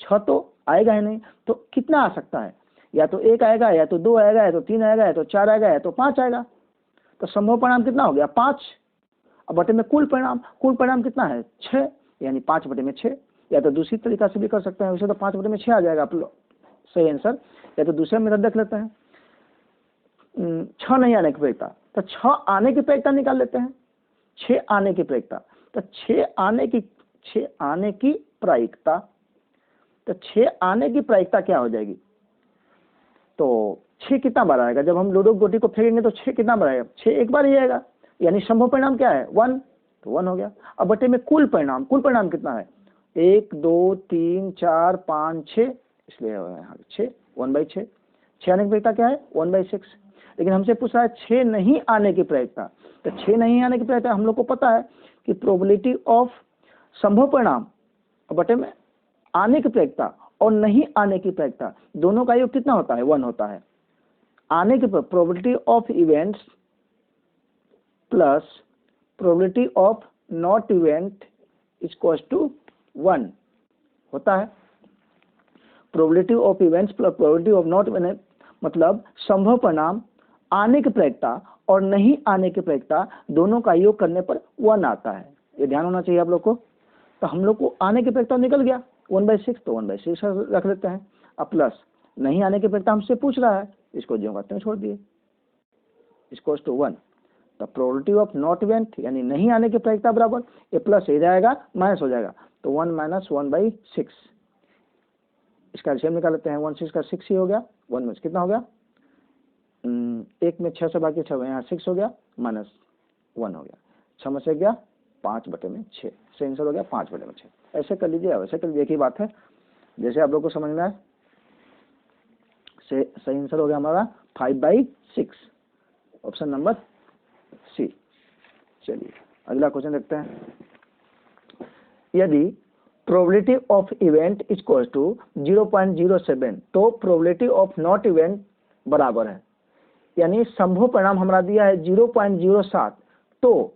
6 तो आएगा ही नहीं, तो कितना आ सकता है, या तो 1 आएगा, या तो 2 आएगा, या तो 3 आएगा, या तो 4 आएगा, या तो 5 आएगा। तो संभव परिणाम कितना हो गया 5। अब बटे में कुल परिणाम कितना है 6, यानी 5 बटे में 6। या तो दूसरी तरीका से भी कर सकते हैं, वैसे तो 5 बटे में 6 आ जाएगा सही आंसर। या तो दूसरा मेथड देख लेते हैं, 6 नहीं आने की प्रायिकता, तो 6 आने की प्रायिकता निकाल लेते हैं। 6 आने की प्रायिकता, तो 6 आने की प्रायिकता, तो 6 आने की प्रायिकता क्या हो जाएगी। तो 6 कितना बार आएगा, जब हम लूडो गोटी को फेंकेंगे तो 6 कितना बार आएगा 6 एक बार ही आएगा, यानी संभव परिणाम क्या है 1, तो 1 हो गया। अब बटे में कुल परिणाम कितना है 1 2 3 4 5 6, इसलिए यहाँ 6 1/6। 6 आने की प्रायिकता क्या है 1/6। लेकिन हमसे पूछ रहा है 6 नहीं आने की प्रायिकता। तो 6 नहीं आने की प्रायिकता हम लोग को पता है कि प्रोबेबिलिटी ऑफ संभव परिणाम बटे में आने की प्रायिकता और नहीं आने की प्रायिकता, दोनों का योग कितना होता है 1 होता है। आने की probability of events plus probability of not event equals to 1 होता है। Probability of events plus probability of not event मतलब संभव परिणाम, आने की प्रायिकता और नहीं आने की प्रायिकता दोनों का योग करने पर 1 आता है। ये ध्यान होना चाहिए आप लोग को। तो हम लोग को आने की प्रायिकता निकल गया 1/6, तो 1/6 रख लेते हैं। अब प्लस नहीं आने की प्रायिकता हमसे पूछ रहा है, इसको ज्यों करते हैं छोड़ दिए, इसको to 1। The probability of not event यानी नहीं आने की प्रायिकता बराबर ये प्लस हो जाएगा माइनस हो जाएगा, तो 1 - 1/6। इसका एलसीएम निकाल लेते हैं। 1/6 का 6 ही हो गया, 1 में कितना हो गया, 1 में 6 से बाकी 6 यहाँ 6 हो गया -1 हो गया, 6 में से गया 5/6, सही आंसर हो गया 5/6। ऐसे कर लीजिए, वैसे कर लीजिए, एक ही बात है, जैसे आप लोग को समझ में आए। सही आंसर हो गया हमारा 5/6, ऑप्शन नंबर सी। चलिए अगला क्वेश्चन देखते हैं। यदि probability of event is equal to 0.07 तो प्रोबेबिलिटी ऑफ नॉट इवेंट बराबर है, यानी संभव परिणाम हमारा दिया है 0.07, तो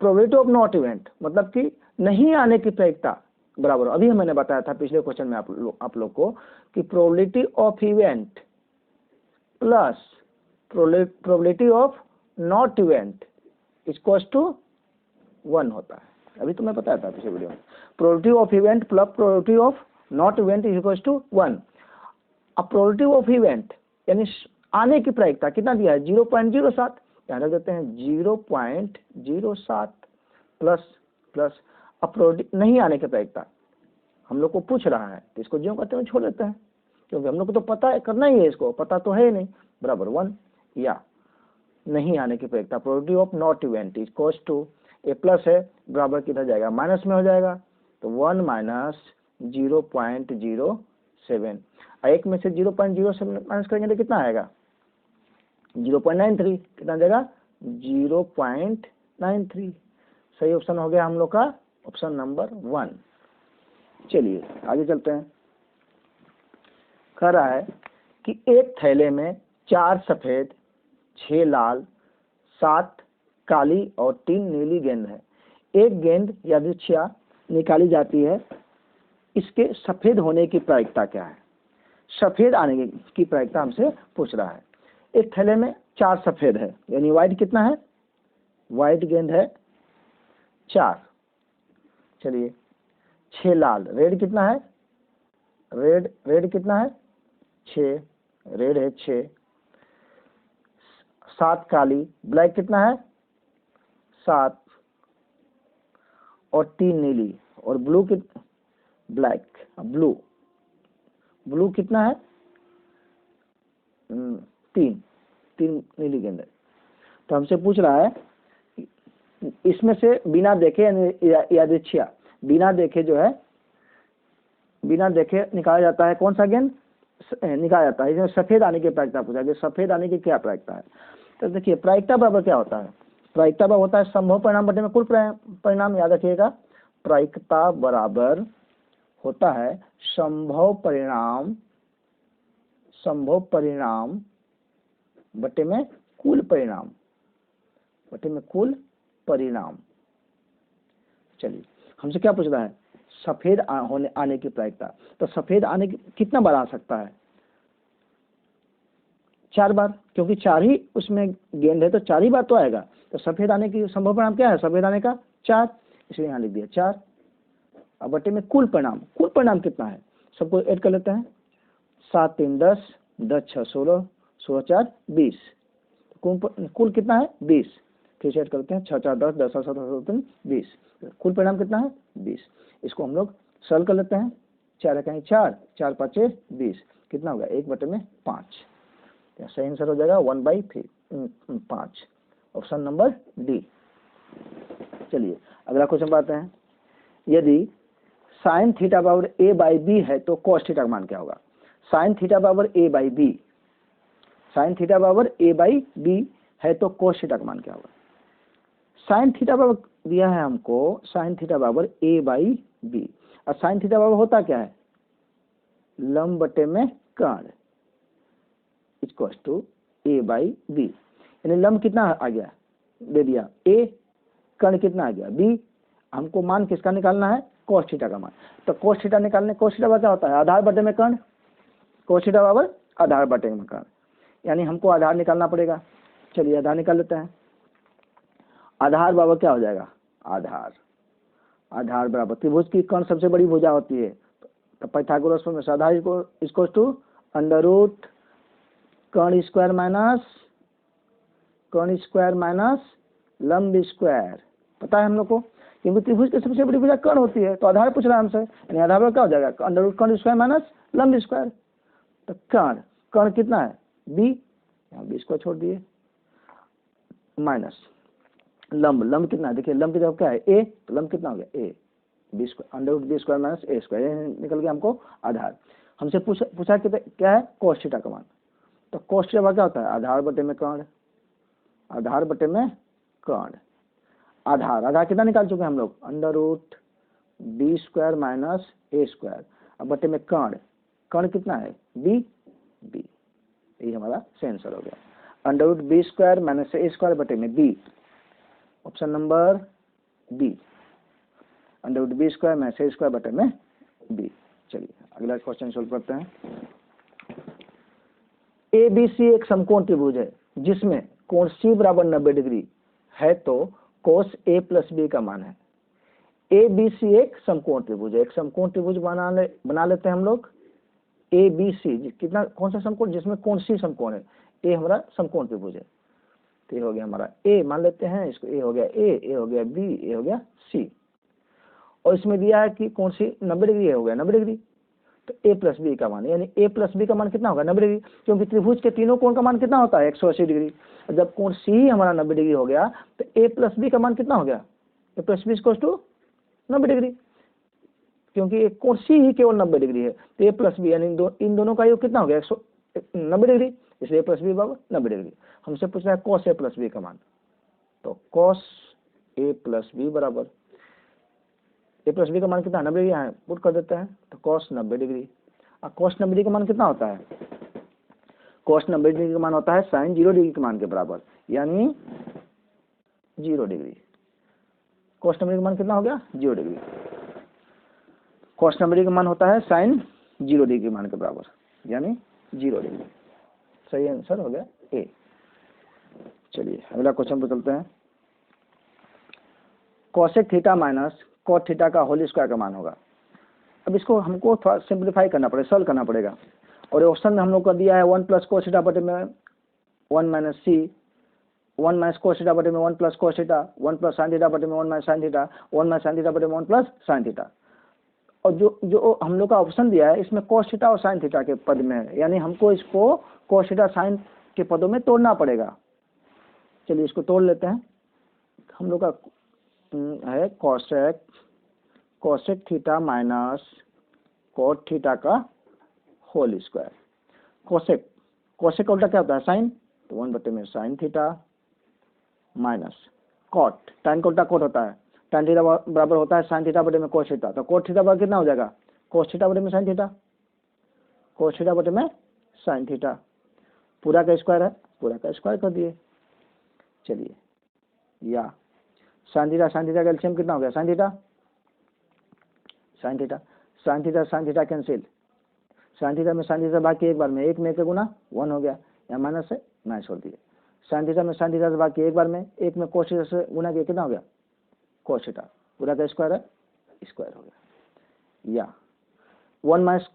प्रोबेबिलिटी ऑफ नॉट इवेंट मतलब कि नहीं आने की प्रायिकता बराबर। अभी मैंने बताया था पिछले क्वेश्चन में आप लोग को कि probability of event plus probability of not event equals to 1 होता है। अभी तो मैं बताया था पिछले वीडियो में, probability of event plus probability of not event equals to 1। अब प्रोबेबिलिटी ऑफ इवेंट यानी आने की प्रायिकता कितना दिया है 0.07, यहाँ रख देते हैं 0.07 प्लस अब प्रोबेबिलिटी नहीं आने की प्रायिकता हम लोग को पूछ रहा है, तो इसको ज्यों करते हुए छोड़ देते हैं, क्योंकि हम लोग को तो पता है, करना ही है, इसको पता तो है ही नहीं, बराबर 1। या नहीं आने की प्रायिकता probability of not event equals to A plus है बराबर किधर जाएगा, माइनस में हो जाएगा, तो 1 - 0.07। 1 में से 0.07 माइनस करेंगे तो कितना आएगा 0.93, कितना जाएगा 0.93। सही ऑप्शन हो गया हम लोग का ऑप्शन नंबर 1। चलिए आगे चलते हैं। कह रहा है कि एक थैले में 4 सफेद, 6 लाल, 7 काली और 3 नीली गेंद है। एक गेंद यादृच्छिक निकाली जाती है, इसके सफेद होने की प्रायिकता क्या है। सफेद आने की प्रायिकता हमसे पूछ रहा है। एक थैले में 4 सफेद है, यानी व्हाइट कितना है, व्हाइट गेंद है 4। चलिए 6 लाल, रेड कितना है, रेड कितना है 6, रेड है 6। 7 काली, ब्लैक कितना है 7 और 3 नीली, और ब्लू ब्लैक ब्लू कितना है 3 नीली गेंद है। तो हमसे पूछ रहा है इसमें से बिना देखे यादृच्छिक बिना देखे जो है, बिना देखे निकाला जाता है, कौन सा गेंद निकाला जाता है। इसमें सफेद आने की प्रायिकता पूछा कि सफेद आने की क्या प्रायिकता है। तो देखिए प्रायिकता बराबर क्या होता है, प्रायिकता बराबर होता है संभव परिणाम बटे में कुल परिणाम। याद रखिएगा, प्रायिकता बराबर होता है संभव परिणाम बटे में कुल परिणाम, चलिए हमसे क्या पूछ रहा है, सफेद आने की प्रायिकता। तो सफेद आने की कितना बार आ सकता है 4 बार, क्योंकि 4 ही उसमें गेंद है तो 4 ही बार तो आएगा। तो सफेद आने की संभव परिणाम क्या है, सफेद आने का 4, इसलिए यहाँ लिख दिया 4। अब बटे में कुल परिणाम कितना है, सबको ऐड कर लेते हैं। 7 3 10, 10 6 16, 16 4 20, कुल कितना है 20। फिर से ऐड करते हैं 6 4 10, 10 7 7 20, कुल परिणाम कितना है 20। इसको हम लोग सरल कर लेते हैं, 4 कहीं 4, 4 5 20, कितना होगा 1/5। सही आंसर हो जाएगा 1/5, ऑप्शन नंबर डी। चलिए अगला क्वेश्चन बात है, यदि साइन थीटा बराबर a/b है तो cos थीटा का मान क्या होगा। साइन थीटा बराबर a/b है तो cos थीटा का मान क्या होगा। साइन थीटा बराबर दिया है हमको, साइन थीटा बराबर a/b, और साइन थीटा बराबर होता क्या है लंब बटे में कर्ण इक्वल टू a/b, यानी लंब कितना आ गया दे दिया a, कर्ण कितना आ गया b, हमको मान किसका निकालना है cos थीटा का मान। तो cos थीटा निकालने, cos थीटा क्या होता है आधार बटे में कर्ण, cos थीटा बराबर आधार बटे में कर्ण, यानी हमको आधार निकालना पड़ेगा। चलिए आधार निकाल लेते हैं। आधार बराबर क्या हो जाएगा, आधार बराबर त्रिभुज की कौन सबसे बड़ी भुजा होती है, तो पाइथागोरस फॉर्मूला आधार इसको टू अंडर रूट कर्ण स्क्वायर माइनस लंब स्क्वायर। पता है हम लोग को, क्योंकि त्रिभुज की सबसे बड़ी भुजा कर्ण होती है, तो आधार पूछ रहा है हमसे, यानी आधार बराबर क्या हो जाएगा, अंडर रूट कर्ण स्क्वायर माइनस लंब स्क्वायर। तो कर्ण कितना है b, यहाँ b स्क्वायर छोड़ दिए, माइनस लंब कितना है, देखिए लंब की जगह क्या है a, तो लंब कितना हो गया a, B square under root B square minus A square, निकल गया हमको आधार। हमसे पूछा क्या है cos थीटा का मान, तो cos थीटा क्या होता है, आधार बटे में कर्ण, आधार कितना निकाल चुके हैं हम लोग, under root B square minus A square, अब बटे में कर्ण कितना है b, यही हमारा सही आंसर हो गया, under root B square minus A square बटे में b, option number B, under root B square minus A square बटे में b। चलिए अगला क्वेश्चन सोल्व करते हैं। ए बी सी एक समकोण त्रिभुज है जिसमें कोण C बराबर 90 डिग्री है, तो cos A प्लस बी का मान है। ए बी सी एक समकोण त्रिभुज है, एक समकोण त्रिभुज बना लेते हैं हम लोग। ए बी सी कितना, कौन सा समकोण, जिसमें कोण C समकोण है, ए हमारा समकोण त्रिभुज है, तो ये हो गया हमारा ए, मान लेते हैं इसको, ए हो गया ए हो गया बी, ए हो गया सी, और इसमें दिया है कि कौन सी 90 डिग्री है, हो गया 90 डिग्री, तो ए प्लस बी का मान, यानी ए प्लस बी का मान कितना होगा 90 डिग्री, क्योंकि त्रिभुज के तीनों कोण का मान कितना होता है 180 डिग्री। जब कोण सी ही हमारा 90 डिग्री हो गया, तो ए प्लस बी का मान कितना हो गया, A plus B equals to 90 degree, क्योंकि कोण सी ही केवल 90 डिग्री है, तो ए प्लस बी यानी इन दोनों का योग कितना हो गया 190 डिग्री, इसलिए प्लस बी बराबर 90 डिग्री। हमसे पूछ रहा है cos ए प्लस बी का मान, तो cos ए प्लस बी बराबर ए प्लस बी का मान कितना 90 डिग्री, यहाँ पुट कर देते हैं, तो cos 90 डिग्री। अब cos 90 डिग्री का मान कितना होता है, cos 90 डिग्री का मान होता है sin 0 डिग्री के मान के बराबर, यानी 0 डिग्री। cos 90 डिग्री का मान कितना हो गया 0 डिग्री, cos 90 डिग्री का मान होता है sin 0 डिग्री के मान के बराबर, यानी 0 डिग्री। सही आंसर हो गया ए। चलिए अगला क्वेश्चन बदलते हैं। cosec theta minus cot theta का होल स्क्वायर का मान होगा। अब इसको हमको थोड़ा सिंप्लीफाई करना पड़ेगा, सॉल्व करना पड़ेगा, और ऑप्शन में हम लोग का दिया है 1 प्लस cos थीटा बटे में 1 माइनस सी, 1 माइनस cos थीटा बटे में 1 plus cos theta, 1 plus sin theta बटे में 1 minus sin theta, 1 minus sin theta बटे में 1 प्लस sin थीटा। और जो हम लोग का ऑप्शन दिया है इसमें cos थीटा और sin थीटा के पद में है, यानी हमको इसको cos थीटा sin के पदों में तोड़ना पड़ेगा। चलिए इसको तोड़ लेते हैं। हम लोग का है cosec theta minus cot theta का होल स्क्वायर। cosec का उल्टा क्या होता है साइन, तो 1 बटे में sin theta minus cot, tan का उल्टा cot होता है, tan थीटा बराबर होता है sin थीटा बटे में cos थीटा, तो cot थीटा बराबर कितना हो जाएगा cos थीटा बटे में sin थीटा, cos थीटा बटे में sin थीटा, पूरा का स्क्वायर है, पूरा का स्क्वायर कर दिए। चलिए या sin थीटा का एलसीएम कितना हो गया sin theta cancel, sin theta में sin थीटा बाकी एक बार में, एक में एक गुना 1 हो गया, यहाँ माइनस से माइनस छोड़ दिए। sin थीटा में sin थीटा से बाकी एक बार में, एक में cos थीटा से गुना किया कितना हो गया cos थीटा, पूरा का स्क्वायर है, स्क्वायर हो गया। या 1 माइनस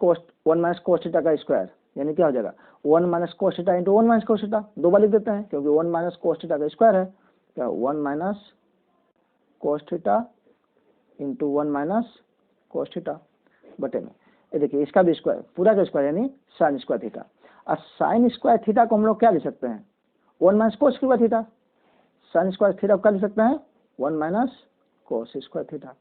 cos थीटा का स्क्वायर, यानी क्या हो जाएगा 1 minus cos theta into 1 minus cos theta, दो बार लिख देते हैं क्योंकि 1 माइनस cos थीटा का स्क्वायर है, क्या 1 minus cos theta into 1 minus cos theta बटे में, ये देखिए इसका भी स्क्वायर, पूरा का स्क्वायर यानी sin स्क्वायर थीटा। और sin स्क्वायर थीटा को हम लोग क्या लिख सकते हैं 1 minus cos square theta, sin square theta को क्या लिख सकते हैं 1 माइनस cos स्क्वायर थीटा,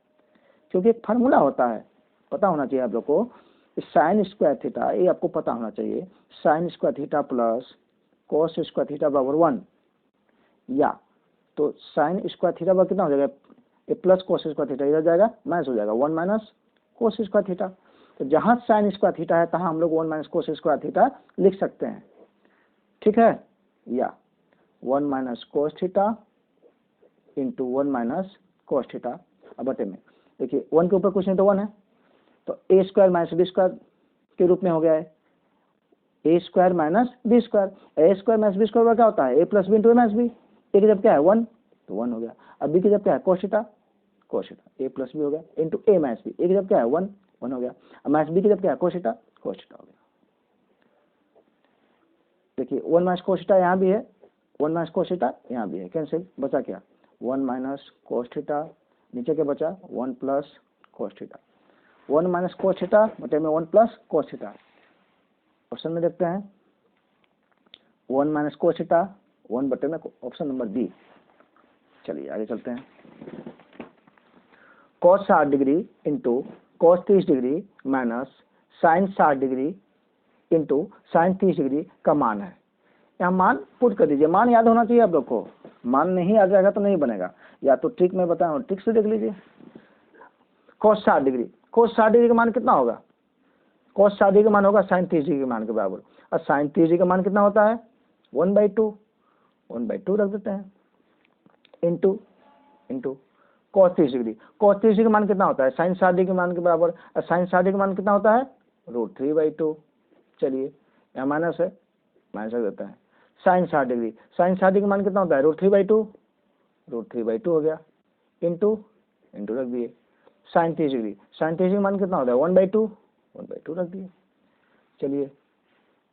क्योंकि एक फार्मूला होता है, पता होना चाहिए आप लोग को, sin स्क्वायर थीटा, ये आपको पता होना चाहिए, sin square theta plus cos square theta बराबर 1, या तो sin स्क्वायर थीटा बराबर कितना हो जाएगा, ये प्लस cos स्क्वायर थीटा इधर जाएगा माइनस हो जाएगा 1 माइनस cos स्क्वायर थीटा, तो जहाँ sin स्क्वायर थीटा है तहाँ हम लोग 1 माइनस cos स्क्वायर थीटा लिख सकते हैं, ठीक है। या 1 minus cos theta into 1 minus cos theta, अब बटे में देखिए 1 के ऊपर कुछ नहीं तो 1 है, तो ए स्क्वायर माइनस बी स्क्वायर के रूप में हो गया है, ए स्क्वायर माइनस बी स्क्वायर, ए स्क्वायर माइनस बी स्क्वायर क्या होता है, ए प्लस बी इंटू ए माइनस बी। ए की जब क्या है 1 तो 1 हो गया। अब बी की जब क्या है cos थीटा, ए प्लस बी हो गया इंटू ए माइनस बी। ए की जब क्या है 1 1 हो गया। अब माइनस बी की जब क्या है cos थीटा हो गया। देखिए 1 माइनस cos थीटा यहाँ भी है, 1 माइनस cos थीटा यहाँ भी है, कैंसिल, बचा क्या 1 माइनस cos थीटा, नीचे क्या बचा 1 plus cos theta. 1 minus cos theta बटे में 1 प्लस cos थीटा। ऑप्शन में देखते हैं 1 माइनस cos थीटा 1 बटे में ऑप्शन नंबर बी। चलिए आगे चलते हैं। cos 60 degree into cos 30 degree minus sine 60 degree into sine 30 degree का मान है। यहाँ मान पुट कर दीजिए, मान याद होना चाहिए आप लोग को, मान नहीं याद रहेगा तो नहीं बनेगा, या तो ट्रिक में बताऊँ ट्रिक से देख लीजिए। cos 60 डिग्री, cos 60 डिग्री का मान कितना होगा, cos 60 डिग्री का मान होगा साइन 30 डिग्री के मान के बराबर, और साइन 30 डिग्री का मान कितना होता है 1/2 रख देते हैं into cos 30 degree, cos 30 degree का मान कितना होता है साइन 60 डिग्री के मान के बराबर, और साइन 60 डिग्री का मान कितना होता है √3/2। चलिए यहाँ माइनस है, माइनस रख देता है। साइन 60 डिग्री, साइन 60 डिग्री का मान कितना होता है √3/2 हो गया इंटू रख दिए। साइन 30 डिग्री, साइन 30 डिग्री का मान कितना होता है 1/2 रख दिए। चलिए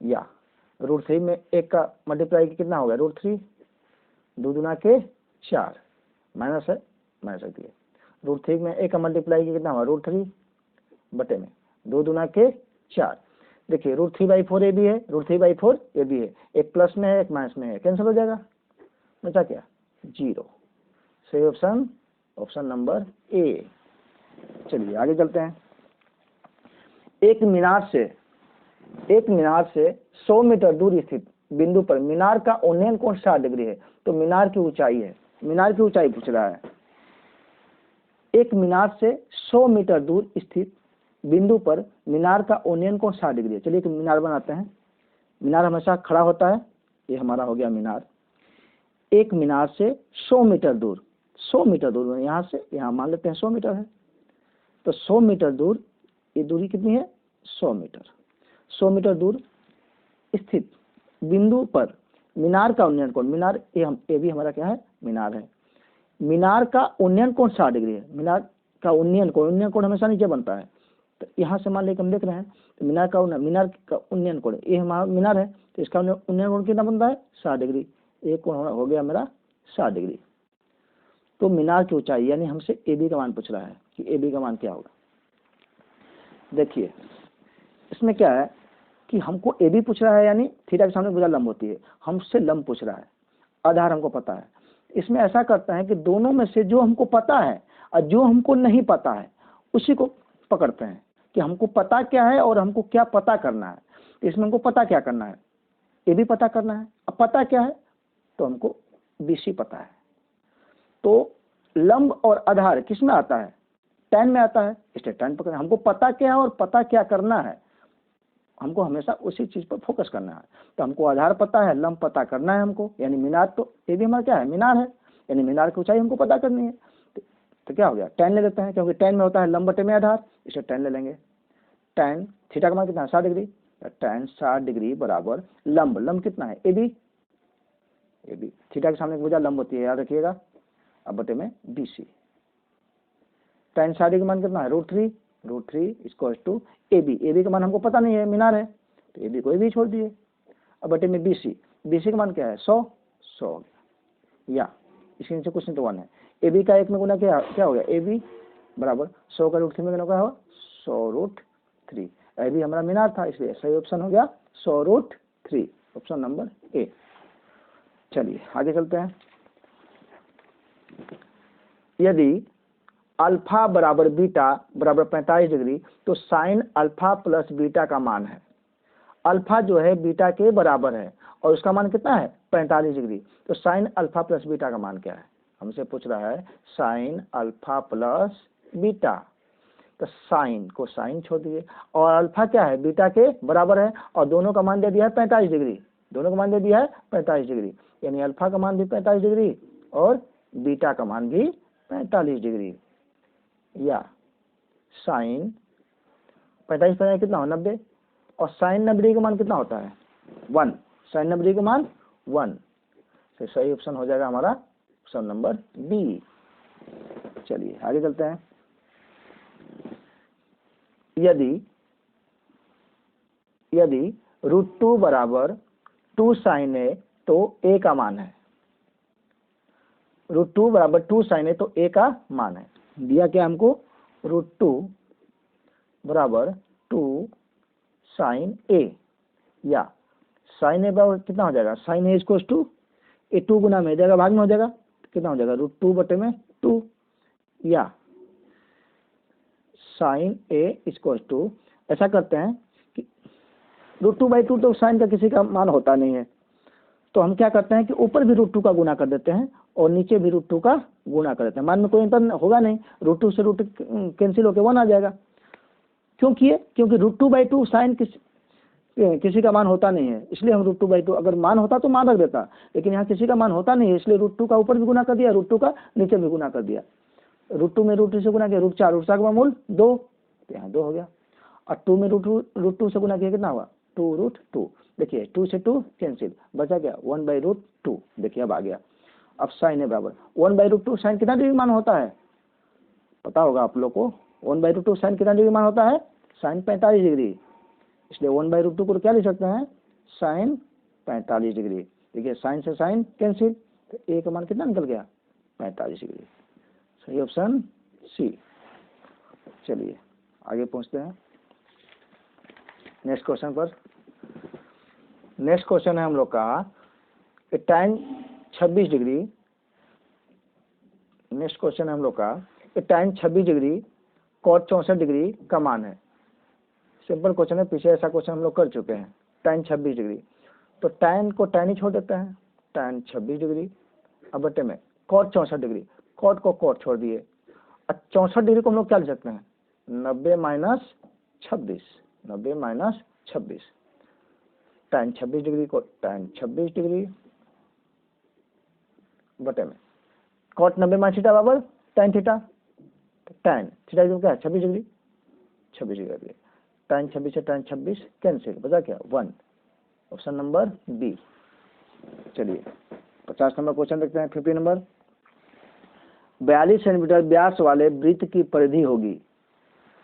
या √3 में 1 का मल्टीप्लाई कितना हो गया √3, 2 दूना के 4, माइनस है माइनस रख दिए। √3 में 1 का मल्टीप्लाई कितना हुआ √3 बटे में 2 दूना के 4। देखिए √3/4 ये भी है, √3/4 ये भी है, एक प्लस में है एक माइनस में है, कैंसिल हो जाएगा, बचा क्या 0। सही ऑप्शन ऑप्शन नंबर ए। चलिए आगे चलते हैं। एक मीनार से 100 मीटर दूर स्थित बिंदु पर मीनार का उन्नयन कोण 60 डिग्री है। तो मीनार की ऊंचाई है, मीनार की ऊंचाई पूछ रहा है। एक मीनार से 100 मीटर दूर स्थित बिंदु पर मीनार का उन्नयन कोण 60 डिग्री है। चलिए एक मीनार बनाते हैं। मीनार हमेशा खड़ा होता है, ये हमारा हो गया मीनार। एक मीनार से 100 मीटर दूर, 100 मीटर दूर, यहाँ से यहाँ मान लेते हैं 100 मीटर है, तो 100 मीटर दूर, ये दूरी कितनी है 100 मीटर। 100 मीटर दूर स्थित बिंदु पर मीनार का उन्नयन कोण, मीनार ये भी हमारा क्या है मीनार है। मीनार का उन्नयन कोण 60 डिग्री है। मीनार का उन्नयन कोण हमेशा नीचे बनता है, तो यहाँ से मान लेकर हम देख रहे हैं तो मीनार का उन्नयन कोण, ये हमारा मीनार है, तो इसका उन्नयन कोण कितना बनता है 60 डिग्री। एक कोण हो गया मेरा 60 डिग्री। तो मीनार की ऊंचाई, यानी हमसे ए बी का मान पूछ रहा है कि ए बी का मान क्या होगा। देखिए इसमें क्या है कि हमको ए बी पूछ रहा है, यानी थीटा के सामने भुजा लंब होती है, हमसे लंब पूछ रहा है, आधार हमको पता है। इसमें ऐसा करते हैं कि दोनों में से जो हमको पता है और जो हमको नहीं पता है उसी को पकड़ते हैं कि हमको पता क्या है और हमको क्या पता करना है। इसमें हमको पता क्या करना है, ए बी पता करना है। अब पता क्या है, तो हमको बी सी पता है। तो लंब और आधार किस में आता है, tan में आता है, इसलिए tan पकड़ना। हमको पता क्या है और पता क्या करना है, हमको हमेशा उसी चीज पर फोकस करना है। तो हमको आधार पता है, लंब पता करना है हमको, यानी मीनार, तो ये भी हमारा क्या है मीनार है, यानी मीनार की ऊंचाई हमको पता करनी है। तो क्या हो गया tan ले लेते हैं, क्योंकि tan में होता है लंब बटे में आधार, इसलिए tan ले लेंगे। tan थीटा का मान कितना है 60 डिग्री, tan 60 डिग्री बराबर लंब कितना है ए बी, थीटा के सामने भुजा लंब होती है, याद रखिएगा। अब बटे में बी सी। tan 60 डिग्री का मान कितना है √3 इसको टू ए बी का मान हमको पता नहीं है, मीनार है, तो ए बी को भी छोड़ दिए। अब बटे में बी सी का मान क्या है 100 हो गया, या इसके नीचे कुछ नहीं तो 1 है। ए बी का 1 में गुना क्या हो गया, ए बी बराबर 100 का √3 में गुना क्या होगा 100√3। ए बी हमारा मीनार था, इसलिए सही ऑप्शन हो गया 100√3, ऑप्शन नंबर ए। चलिए आगे चलते हैं। यदि अल्फा बराबर बीटा बराबर 45 डिग्री, तो साइन अल्फा प्लस बीटा का मान है। अल्फा जो है बीटा के बराबर है और उसका मान कितना है 45 डिग्री। तो साइन अल्फा प्लस बीटा का मान क्या है, हमसे पूछ रहा है साइन अल्फा प्लस बीटा। तो साइन को साइन छोड़ दिए, और अल्फा क्या है बीटा के बराबर है, और दोनों का मान दे दिया है 45 डिग्री, दोनों का मान दे दिया है 45 डिग्री, यानी अल्फा का मान भी 45 डिग्री और बीटा का मान भी 45 डिग्री। या साइन 45 कितना हो 90, और साइन 90 डिग्री का मान कितना होता है 1, साइन 90 का मान 1। तो सही ऑप्शन हो जाएगा हमारा ऑप्शन नंबर बी। चलिए आगे चलते हैं। यदि √2 बराबर 2 साइन ए तो ए का मान है। √2 बराबर 2 साइन ए तो ए का मान है। दिया क्या हमको, √2 बराबर 2 साइन ए, या साइन ए बराबर कितना हो जाएगा, साइन ए इक्वल टू ए 2 गुना में जाएगा, भाग में हो जाएगा, कितना हो जाएगा √2 बटे में 2, या साइन ए इक्वल टू, ऐसा करते हैं कि √2/2 तो साइन का किसी का मान होता नहीं है, तो हम क्या करते हैं कि ऊपर भी √2 का गुना कर देते हैं और नीचे भी √2 का गुना कर देते हैं। मान में कोई अंतर होगा नहीं, √2 से √2 कैंसिल होकर 1 आ जाएगा। क्योंकि √2/2 साइन किसी का मान होता नहीं है, इसलिए हम √2/2, अगर मान होता तो मान रख देता, लेकिन यहाँ किसी का मान होता नहीं है, इसलिए √2 का ऊपर भी गुना कर दिया, √2 का नीचे भी गुना कर दिया। √2 में √2 से गुना किया √4 का मूल 2, तो यहाँ 2 हो गया। और 2 में √2 से गुना किया कितना हुआ 2√2। देखिए 2 से 2 कैंसिल, बचा क्या 1/√2। देखिए अब आ गया। अब साइन है बराबर 1/√2, साइन कितना डिग्री मान होता है पता होगा आप लोग को। 1/√2 साइन कितना डिग्री मान होता है, साइन 45 डिग्री, इसलिए 1/√2 को क्या लिख सकते हैं, साइन 45 डिग्री। देखिए साइन से साइन कैंसिल, तो ए का मान कितना निकल गया 45 डिग्री। सही ऑप्शन सी। चलिए आगे पहुंचते हैं नेक्स्ट क्वेश्चन पर। नेक्स्ट क्वेश्चन है हम लोग का tan 26 डिग्री। नेक्स्ट क्वेश्चन है हम लोग का tan 26 डिग्री cot 64 डिग्री का मान है। सिंपल क्वेश्चन है, पीछे ऐसा क्वेश्चन हम लोग कर चुके हैं। tan 26 डिग्री, तो tan को tan ही छोड़ देते हैं, tan 26 डिग्री, अब बटे में cot 64 डिग्री, cot को cot छोड़ दिए, 64 डिग्री को हम लोग क्या लिख सकते हैं 90 - 26, 90 - 26, tan 26 डिग्री को tan 26 डिग्री बटे में cot 90 - थीटा बराबर tan थीटा, tan थीटा क्या है 26 डिग्री, 26 डिग्री, tan 26 से tan 26 कैंसिल, बचा क्या 1, ऑप्शन नंबर बी। चलिए 50 नंबर क्वेश्चन देखते हैं। 50 नंबर, 42 सेंटीमीटर व्यास वाले वृत्त की परिधि होगी।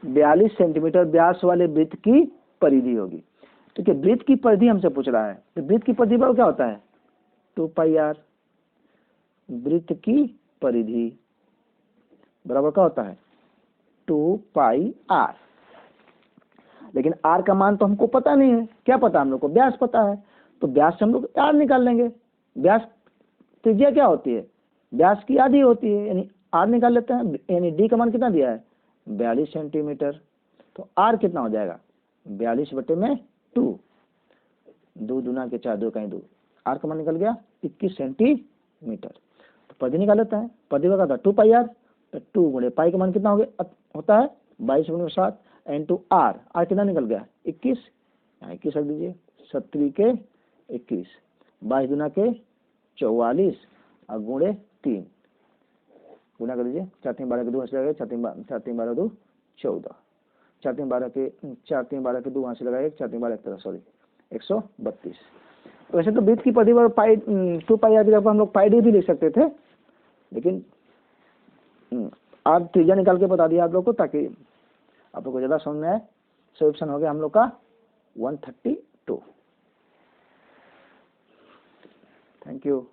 42 सेंटीमीटर व्यास वाले वृत्त की परिधि होगी। ठीक है, वृत्त की परिधि हमसे पूछ रहा है, तो वृत्त की परिधि बराबर क्या होता है 2πr। वृत्त की परिधि बराबर क्या होता है 2πr। लेकिन r का मान तो हमको पता नहीं है, क्या पता हम लोग को, व्यास पता है, तो व्यास से हम लोग r निकाल लेंगे। व्यास त्रिज्या क्या होती है, व्यास की आधी होती है, यानी r निकाल लेते हैं। यानी d का मान कितना दिया है 42 सेंटीमीटर, तो r कितना हो जाएगा 42 बटे में 2, 2 दूना के 4, 2 कहीं 2, r का मान निकल गया 21 सेंटीमीटर। तो परिधि निकाल लेते हैं, परिधि का था 2πr, तो 2 गुणे पाई का मान कितना हो गया होता है 22/7 इंटू आर कितना निकल गया 21, यहाँ 21 रख दीजिए, 7 के 21, 22 दूना के 44 और गुणे 3, गुना कर दीजिए, 4 3 12 के 2 हंस लगाए, 4 3 12 2 14, 4 3 12 के 2 हंस लगाए, 4 3 12 सॉरी 132। तो वैसे तो वृत्त की परिधि पर पाई 2πr की जगह हम लोग पाई डी भी लिख सकते थे, लेकिन आप त्रिज्या निकाल के बता दिया आप लोग को, ताकि आप लोग को ज़्यादा समझ में आए। सही ऑप्शन हो गया हम लोग का 132। Thank you.